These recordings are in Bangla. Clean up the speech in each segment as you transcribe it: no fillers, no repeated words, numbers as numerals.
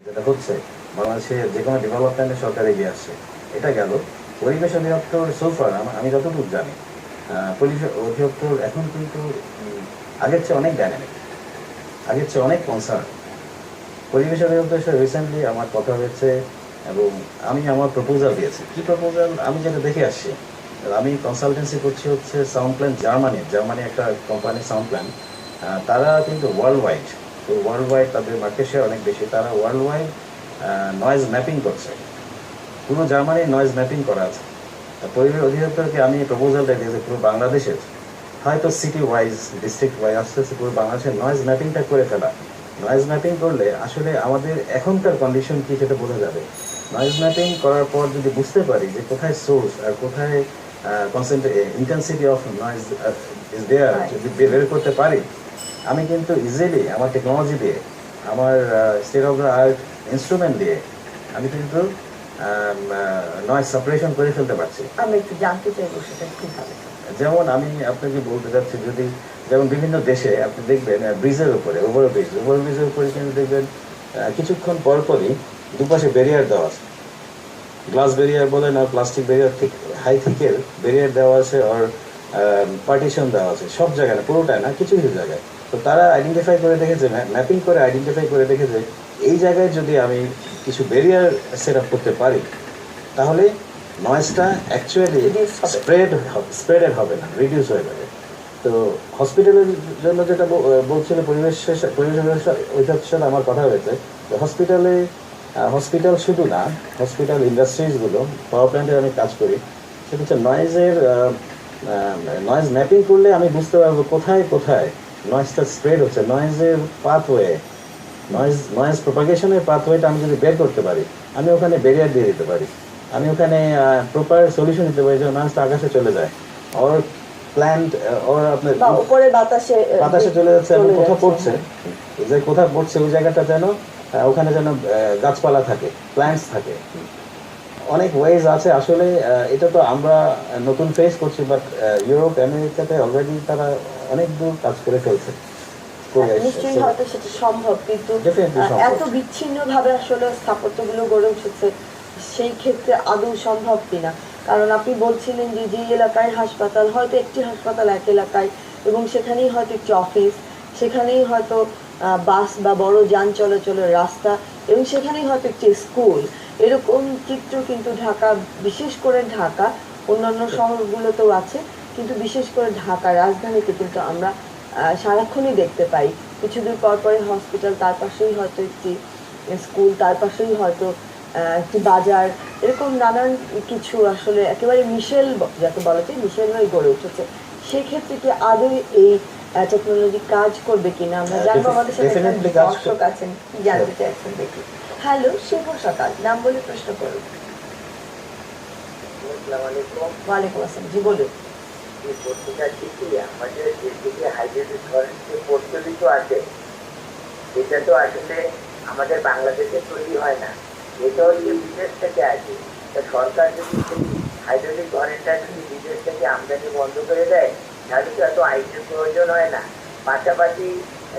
যেটা হচ্ছে বাংলাদেশে যে কোনো ডেভেলপমেন্টে সরকার এগিয়ে আসছে, এটা গেল। পরিবেশ অধিদপ্তর সোফার আমি যতটুকু জানি, পরিবেশ অধিদপ্তর এখন কিন্তু আগের চেয়ে অনেক ডাইনামিক, আগের চেয়ে অনেক কনসার্ন। পরিবেশ অধিদপ্তরের সাথে রিসেন্টলি আমার কথা হয়েছে এবং আমি আমার প্রপোজাল দিয়েছি। কি প্রপোজাল? আমি যেটা দেখে আসছি, আমি কনসালটেন্সি করছি হচ্ছে সাউন্ড প্ল্যান জার্মানি একটা কোম্পানি সাউন্ড প্ল্যান। তারা কিন্তু ওয়ার্ল্ড ওয়াইড, তো ওয়ার্ল্ড ওয়াইড তাদের মার্কেট শেয়ার অনেক বেশি। তারা ওয়ার্ল্ড ওয়াইড নয়েজ ম্যাপিং করছে, পুরো জার্মানির নয়েজ ম্যাপিং করা আছে। পরিবেশ অধিদপ্তরকে আমি প্রপোজালটা দিয়েছি পুরো বাংলাদেশের, হয়তো সিটি ওয়াইজ ডিস্ট্রিক্ট ওয়াইজ আস্তে আস্তে পুরো বাংলাদেশের নয়েজ ম্যাপিংটা করে ফেলা। নয়েজ ম্যাপিং করলে আসলে আমাদের এখনকার কন্ডিশন কী সেটা বোঝা যাবে। নয়েজ ম্যাপিং করার পর যদি বুঝতে পারি যে কোথায় সোর্স আর কোথায় intensity of noise is there, যদি বের করতে পারি, আমি কিন্তু ইজিলি আমার টেকনোলজি দিয়ে, আমার state of the art instrument দিয়ে আমি কিন্তু নয়েজ সেপারেশন করে ফেলতে পারছি। আমি একটু জানতে চাইবো সেটা কিভাবে। যেমন আমি আপনাকে বলতে চাচ্ছি, যদি যেমন বিভিন্ন দেশে আপনি দেখবেন ব্রিজের উপরে, ওভারব্রিজের উপরে কিন্তু দেখবেন কিছুক্ষণ পরপরই দুপাশে ব্যারিয়ার দেওয়া আছে, গ্লাস ব্যারিয়ার বলেন আর প্লাস্টিক ব্যারিয়ার, ঠিক হাই থিকের ব্যারিয়ার দেওয়া আছে, আর পার্টিশন দেওয়া আছে। সব জায়গায় না, পুরোটাই না, কিছু কিছু জায়গায়। তো তারা আইডেন্টিফাই করে দেখেছে, ম্যাপিং করে আইডেন্টিফাই করে দেখেছে এই জায়গায় যদি আমি কিছু ব্যারিয়ার সেট আপ করতে পারি, তাহলে নয়েজটা অ্যাকচুয়ালি স্প্রেডেড হবে না, রিডিউস হয়ে যাবে। তো হসপিটালের জন্য যেটা বলছিল পরিবেশ অধিদপ্তরের সাথে আমার কথা হয়েছে, তো হসপিটাল শুধু না, হসপিটাল ইন্ডাস্ট্রিজগুলো, পাওয়ার প্ল্যান্টে আমি কাজ করি, সেটা হচ্ছে নয়েজ ম্যাপিং করলে আমি বুঝতে পারবো কোথায় কোথায় নয়েজটা স্প্রেড হচ্ছে। নয়েজের পাথওয়ে, নয়েজ প্রপাগেশনের পাথওয়েটা আমি যদি বের করতে পারি, আমি ওখানে ব্যারিয়ার দিয়ে দিতে পারি, আমি ওখানে প্রপার সলিউশন দিতে পারি যে নয়েজটা আকাশে চলে যায়, ওর প্ল্যান্ট ওর আপনার উপরে বাতাসে চলে যাচ্ছে এবং কোথাও পড়ছে, যে কোথাও পড়ছে ওই জায়গাটা যেন ওখানে যেন গাছপালা থাকে, প্ল্যান্টস থাকে। অনেক ওয়েজ আছে আসলে। এটা তো আমরা নতুন ফেস করছি, বাট ইউরোপ আমেরিকাতে অলরেডি তারা অনেক দূর কাজ করে ফেলছে। নিশ্চয়ই হয়তো সেটা সম্ভব, কিন্তু এত বিচ্ছিন্ন ভাবে আসলে স্থাপত্যগুলো গড়ে উঠেছে, সেই ক্ষেত্রে আদৌ সম্ভব কিনা। কারণ আপনি বলছিলেন যে যে এলাকায় হাসপাতাল, হয়তো একটি হাসপাতাল এক এলাকায়, এবং সেখানেই হয়তো একটি অফিস, সেখানেই হয়তো বাস বা বড় যান চলাচলের রাস্তা, এবং সেখানেই হয়তো একটি স্কুল। এরকম চিত্র কিন্তু ঢাকা, বিশেষ করে ঢাকা, অন্যান্য শহরগুলোতেও আছে, কিন্তু বিশেষ করে ঢাকা রাজধানীতে কিন্তু আমরা সারাক্ষণই দেখতে পাই। কিছু দূর পর পরে হসপিটাল, তার পাশেই হয়তো একটি স্কুল, তার পাশেই হয়তো একটি বাজার, এরকম নানান কিছু আসলে একেবারে মিশেল, যাকে বলা যায় মিশেল হয়ে গড়ে উঠেছে। সেক্ষেত্রে কি আদৌ এই টেকনোলজি কাজ করবে কিনা আমরা জানবো। আমাদের সাথে দর্শক আছেন, কি জানতে চাইছেন দেখি। হ্যালো, শুভ সকাল, নাম বলে প্রশ্ন করুন। ওয়ালাইকুম আসসালাম, জি বলুন। আমাদের যেদিকে হাইড্রোলিক কারেন্ট যে প্রচলিত আছে, এটা তো আসলে আমাদের বাংলাদেশে তৈরি হয় না, এটা হচ্ছে বিদেশ থেকে আসে। তা সরকার যদি সেই হাইড্রোলিক কারেন্টটা যদি বিদেশ থেকে আমদানি বন্ধ করে দেয়, তাহলে তো এত আইনের প্রয়োজন হয় না। পাশাপাশি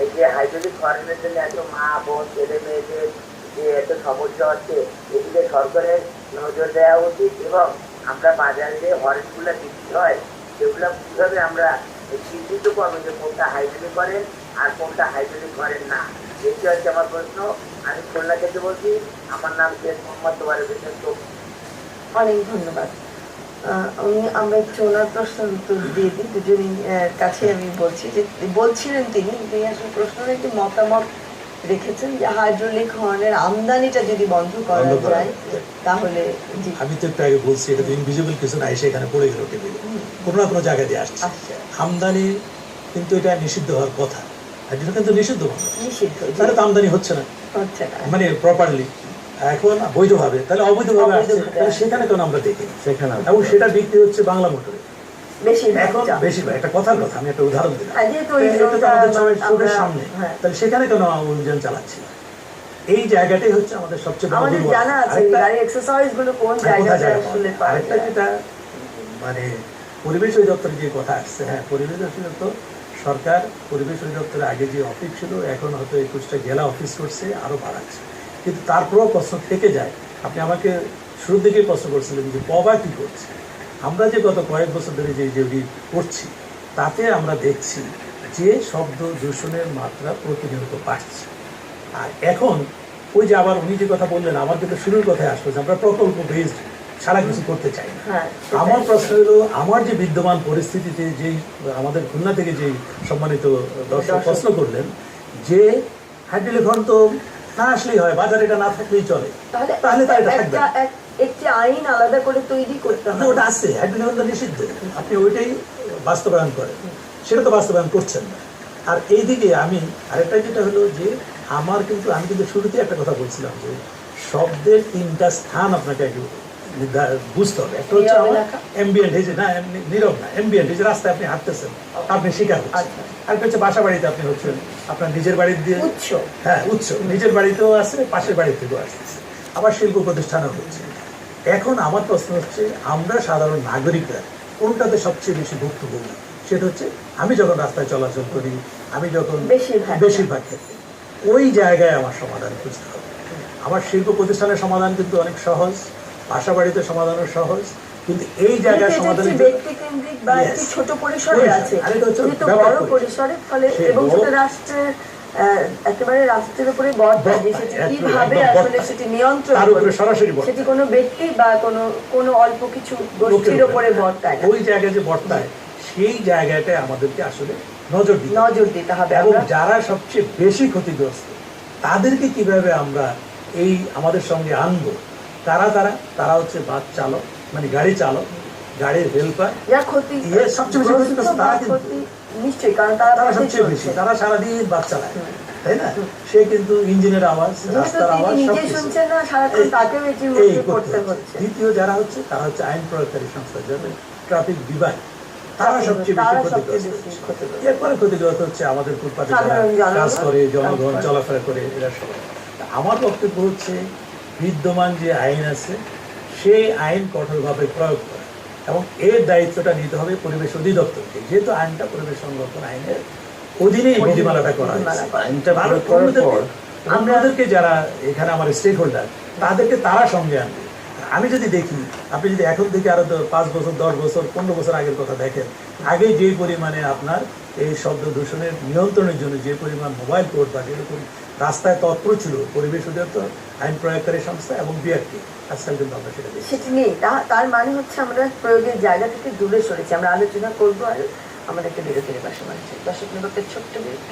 এই যে হাইড্রোলিক কারেন্টের জন্য এত মা বোন ছেলে মেয়েদের যে এত সমস্যা হচ্ছে, এদিকে সরকারের নজর দেওয়া উচিত, এবং আমরা বাজারে যে হরেনগুলো বিক্রি হয় সেগুলো কীভাবে আমরা চিহ্নিত করবো যে কোনটা হাইড্রোলিক করেন আর কোনটা হাইড্রোলিক করেন না। এটি হচ্ছে আমার প্রশ্ন। আমি খুলনা থেকে বলছি, আমার নাম শেখ মোহাম্মদ তোয়ারে হোসেন। অনেক ধন্যবাদ। আমরা একটু ওনার প্রশ্নের উত্তর দিয়ে দিই দুজনই কাছে। আমি বলছি যে বলছিলেন তিনি আসলে প্রশ্নের একটি মতামত রেখেছেন যে হাইড্রোলিক হর্নের আমদানিটা যদি বন্ধ করা যায় তাহলে। আমি তো একটু আগে বলছি, এটা তো ইনভিজিবল কিছু না, এসে এখানে পড়ে গেল টেবিলে, কোনো না কোনো জায়গায় দিয়ে আসছে। আমদানি কিন্তু এটা নিষিদ্ধ হওয়ার কথা, এটা কিন্তু নিষিদ্ধ, তাহলে তো আমদানি হচ্ছে না মানে প্রপারলি, এখন বৈধভাবে, তাহলে অবৈধভাবে আসছে, তাহলে সেখানে কেন আমরা দেখি সেখানে, এবং সেটা বিক্রি হচ্ছে বাংলা মোটরে বেশিরভাগ। একটা কথার কথা, আমি একটা উদাহরণ দিলাম, আমাদের সামনে, তাহলে সেখানে কেন অভিযান চালাচ্ছি? এই জায়গাটাই হচ্ছে আমাদের সবচেয়ে বড় আরেকটা যেটা মানে পরিবেশ অধিদপ্তরের যে কথা আসছে, হ্যাঁ, পরিবেশ অধিদপ্তর সরকার পরিবেশ অধিদপ্তরের আগে যে অফিস ছিল, এখন হয়তো 21টা জেলা অফিস করছে, আরো বাড়াচ্ছে। কিন্তু তারপরেও প্রশ্ন থেকে যায়। আপনি আমাকে শুরুর দিকেই প্রশ্ন করছিলেন যে পবা কী করছে। আমরা যে গত কয়েক বছর ধরে যে ডিউটি করছি তাতে আমরা দেখছি যে শব্দ দূষণের মাত্রা প্রতিনিয়ত বাড়ছে। আর এখন ওই যে আবার উনি যে কথা বললেন, আমার কিন্তু শুরুর কথায় আসলো যে আমরা প্রকল্প বেসড ছাড়া কিছু করতে চাই না। আমার প্রশ্ন হলো, আমার যে বিদ্যমান পরিস্থিতিতে যেই আমাদের খুলনা থেকে যেই সম্মানিত দর্শক প্রশ্ন করলেন যে হাইড্রোলিক তো না আসলেই হয়, বাজারে এটা না থাকলেই চলে, তাহলে তার এটা থাকবে না। একটি আইন আলাদা করে তৈরি করতে হবে। ওটা আছে, হাইড্রোলিক নিষিদ্ধ, আপনি ওইটাই বাস্তবায়ন করেন, সেটা তো বাস্তবায়ন করছেন না। আর এইদিকে আমি আরেকটা যেটা হলো যে আমি কিন্তু শুরুতে একটা কথা বলছিলাম যে শব্দের 3টা স্থান আপনাকে একটু বুঝতে হবে। একটা হচ্ছে আমার অ্যাম্বিয়েন্ট, এই যে না নীরব না, অ্যাম্বিয়েন্ট, এই যে রাস্তায় আপনি হাঁটতেছেন, আপনি শিকার হচ্ছেন। আরেকটা হচ্ছে বাসা বাড়িতে আপনি হচ্ছেন, আপনার নিজের বাড়ির দিয়ে উৎস, হ্যাঁ উৎস, নিজের বাড়িতেও আছে, পাশের বাড়ি থেকেও আসছে, আবার শিল্প প্রতিষ্ঠানও হচ্ছে। এখন আমার প্রশ্ন হচ্ছে, আমরা সাধারণ নাগরিকরা কোনটাতে সবচেয়ে বেশি ভুক্তভোগী? সেটা হচ্ছে আমি যখন রাস্তায় চলাচল করি, আমি যখন বেশিরভাগ ক্ষেত্রে ওই জায়গায় আমার সমাধান খুঁজতে হবে। আমার শিল্প প্রতিষ্ঠানের সমাধান কিন্তু অনেক সহজ, বাসা বাড়িতে সমাধানও সহজ, কিন্তু এই জায়গায় সমাধান ব্যক্তিকেন্দ্রিক বা একটি ছোট পরিসরে আছে, কিন্তু বড় পরিসরে ফলে এবং সেটা রাষ্ট্রের একেবারে রাষ্ট্রের উপরে বড় থাকে, সেটি কিভাবে আসলে সেটি নিয়ন্ত্রণ করবে, সেটি কোনো ব্যক্তি বা কোনো অল্প কিছু গোষ্ঠীর উপরে বর্তায় না। ওই জায়গায় যে বর্তায় সেই জায়গাটায় আমাদেরকে আসলে নজর দিতে হবে। এবং যারা সবচেয়ে বেশি ক্ষতিগ্রস্ত তাদেরকে কিভাবে আমরা এই আমাদের সঙ্গে আনবো, তারা হচ্ছে বাস চালক, মানে গাড়ি চালক, গাড়ির হেল্পার, সবচেয়ে বেশি ক্ষতিগ্রস্ত তারা, কিন্তু নিশ্চয়ই, কারণ তারা সবচেয়ে বেশি, তারা সারাদিন বাস চালায়, তাই না? সে কিন্তু ইঞ্জিনের আওয়াজ, রাস্তার আওয়াজ দ্বিতীয় যারা হচ্ছে তারা হচ্ছে আইন প্রয়োগকারী সংস্থা, যাদের ট্রাফিক বিভাগ, তারা সবচেয়ে বেশি ক্ষতিগ্রস্ত। এরপরে ক্ষতিগ্রস্ত হচ্ছে আমাদের ফুটপাতে যারা কাজ করে, জনগণ চলাফেরা করে, এরা সবাই। আমার বক্তব্য হচ্ছে বিদ্যমান যে আইন আছে সেই আইন কঠোরভাবে প্রয়োগ করা, এবং এর দায়িত্বটা নিতে হবে পরিবেশ অধিদপ্তরকে, যেহেতু আইনটা পরিবেশ সংরক্ষণ আইনের অধীনেই বিধিমালাটা করা হয়েছে। আমাদেরকে যারা এখানে আমার স্টেক হোল্ডার, তাদেরকে তারা সঙ্গে আনবে। আমি যদি দেখি, আপনি যদি এখন থেকে আরো 5 বছর, 10 বছর, 15 বছর আগের কথা দেখেন, আগে যে পরিমাণে আপনার এই শব্দ দূষণের নিয়ন্ত্রণের জন্য যে পরিমাণ মোবাইল কোর্ট বা যেরকম রাস্তায় তৎপর ছিল পরিবেশ অধিদপ্তর, আইন প্রয়োগকারী সংস্থা এবং বিআরটি, আজকাল কিন্তু আমরা সেটি নেই। তার মানে হচ্ছে আমরা প্রয়োগের জায়গা থেকে দূরে সরেছি। আমরা আলোচনা করবো আর আমাদের একটা বিরতির পাশে দর্শক নির্বাচনের ছোট্ট বিরতি।